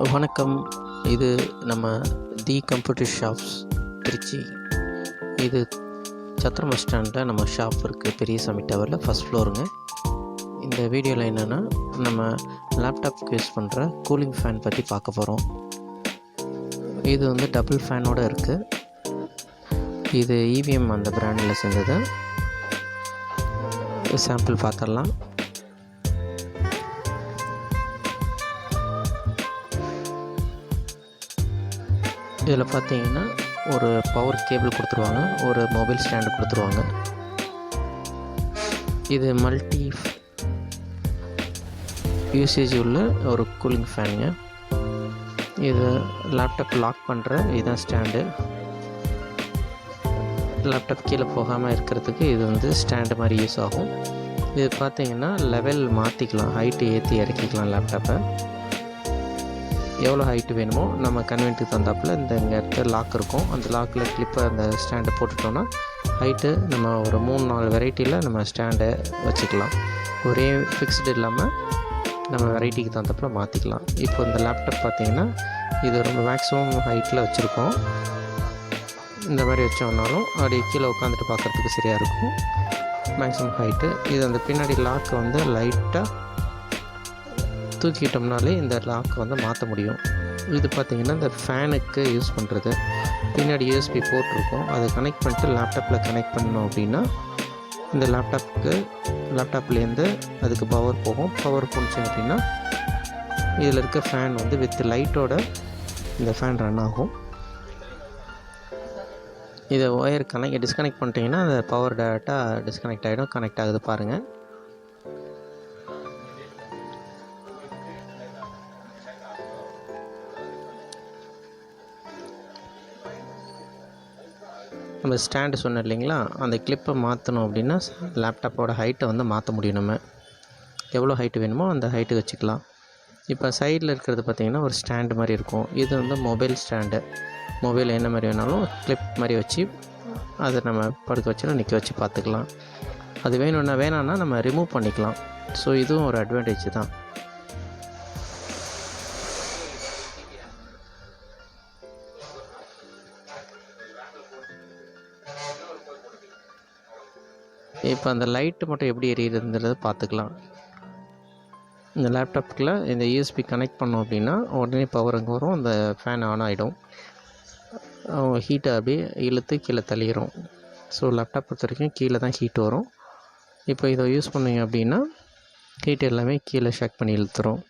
வணக்கம். இது நம்ம தி கம்ப்யூட்டர் ஷாப்ஸ் திருச்சி. இது சத்திரம் பஸ் ஸ்டாண்டில் நம்ம ஷாப் இருக்குது. பெரியசாமி டவரில் ஃபஸ்ட் ஃப்ளோருங்க. இந்த வீடியோவில் என்னென்னா, நம்ம லேப்டாப்க்கு யூஸ் பண்ணுற கூலிங் ஃபேன் பற்றி பார்க்க போகிறோம். இது வந்து டபுள் ஃபேனோடு இருக்குது. இது EVM அந்த பிராண்டில் சேர்ந்தது. சாம்பிள் பார்த்துடலாம். இதில் பார்த்தீங்கன்னா ஒரு பவர் கேபிள் கொடுத்துருவாங்க, ஒரு மொபைல் ஸ்டாண்டு கொடுத்துருவாங்க. இது மல்டி யூசேஜ் உள்ள ஒரு கூலிங் ஃபேனுங்க. இது லேப்டாப் லாக் பண்ணுற இதுதான் ஸ்டாண்டு. லேப்டாப் கீழே போகாமல் இருக்கிறதுக்கு இது வந்து ஸ்டாண்டு மாதிரி யூஸ் ஆகும். இது பார்த்திங்கன்னா லெவல் மாற்றிக்கலாம், ஹைட்டு ஏற்றி இறக்கிக்கலாம். லேப்டாப்பை எவ்வளோ ஹைட்டு வேணுமோ நம்ம கன்வென்ட்டுக்கு தந்தாப்பில் இங்கே இடத்துல லாக் இருக்கும். அந்த லாக்கில் கிளிப்பை அந்த ஸ்டாண்டை போட்டுட்டோன்னா ஹைட்டு நம்ம ஒரு 3-4 வெரைட்டியில் நம்ம ஸ்டாண்டை வச்சுக்கலாம். ஒரே ஃபிக்ஸ்டு இல்லாமல் நம்ம வெரைட்டிக்கு தந்தாப்பில் மாற்றிக்கலாம். இப்போ இந்த லேப்டாப் பார்த்திங்கன்னா இது ரொம்ப மேக்ஸிமம் ஹைட்டில் வச்சுருக்கோம். இந்த மாதிரி வச்சோம்னாலும் அப்படி கீழே உட்காந்துட்டு பார்க்குறதுக்கு சரியாக இருக்கும். Maximum height. இது அந்த பின்னாடி லாக்கை வந்து லைட்டாக தூக்கிட்டோம்னாலே இந்த லாக்கை வந்து மாற்ற முடியும். இது பார்த்திங்கன்னா இந்த ஃபேனுக்கு யூஸ் பண்ணுறது. பின்னாடி USB போர்ட் இருக்கும். அதை கனெக்ட் பண்ணிட்டு லேப்டாப்பில் கனெக்ட் பண்ணோம் அப்படின்னா இந்த லேப்டாப்லேருந்து அதுக்கு பவர் போகும். பவர் போணுச்சு அப்படின்னா இதில் இருக்க ஃபேன் வந்து வித் லைட்டோட இந்த ஃபேன் ரன் ஆகும். இதை ஒயர் டிஸ்கனெக்ட் பண்ணிட்டீங்கன்னா அந்த பவர் டேரெக்டாக டிஸ்கனெக்ட் ஆகிடும். கனெக்ட் ஆகுது பாருங்கள். நம்ம ஸ்டாண்டு சொன்னோம் இல்லைங்களா, அந்த கிளிப்பை மாற்றணும் அப்படின்னா லேப்டாப்போட ஹைட்டை வந்து மாற்ற முடியும். நம்ம எவ்வளோ ஹைட்டு வேணுமோ அந்த ஹைட்டு வச்சுக்கலாம். இப்போ சைடில் இருக்கிறது பார்த்திங்கன்னா ஒரு ஸ்டாண்டு மாதிரி இருக்கும். இது வந்து மொபைல் ஸ்டாண்டு. மொபைல் என்ன மாதிரி வேணாலும் கிளிப் மாதிரி வச்சு அதை நம்ம படுக்க வச்சுன்னா நிற்க வச்சு பார்த்துக்கலாம். அது வேணான்னா நம்ம ரிமூவ் பண்ணிக்கலாம். ஸோ இதுவும் ஒரு அட்வான்டேஜ் தான். இப்போ அந்த லைட்டு மட்டும் எப்படி எரியுதுன்றதை பார்த்துக்கலாம். இந்த லேப்டாப்புக்குள்ள இந்த USB கனெக்ட் பண்ணோம் அப்படின்னா உடனே பவர் அங்கே வரும். அந்த ஃபேன் ஆன் ஆகிடும். ஹீட்டை அப்படியே இழுத்து கீழே தள்ளிடும். ஸோ லேப்டாப் பொறுத்த வரைக்கும் கீழே தான் ஹீட் வரும். இப்போ இதை யூஸ் பண்ணிங்க அப்படின்னா ஹீட் எல்லாமே கீழே ஷேக் பண்ணி இழுத்துரும்.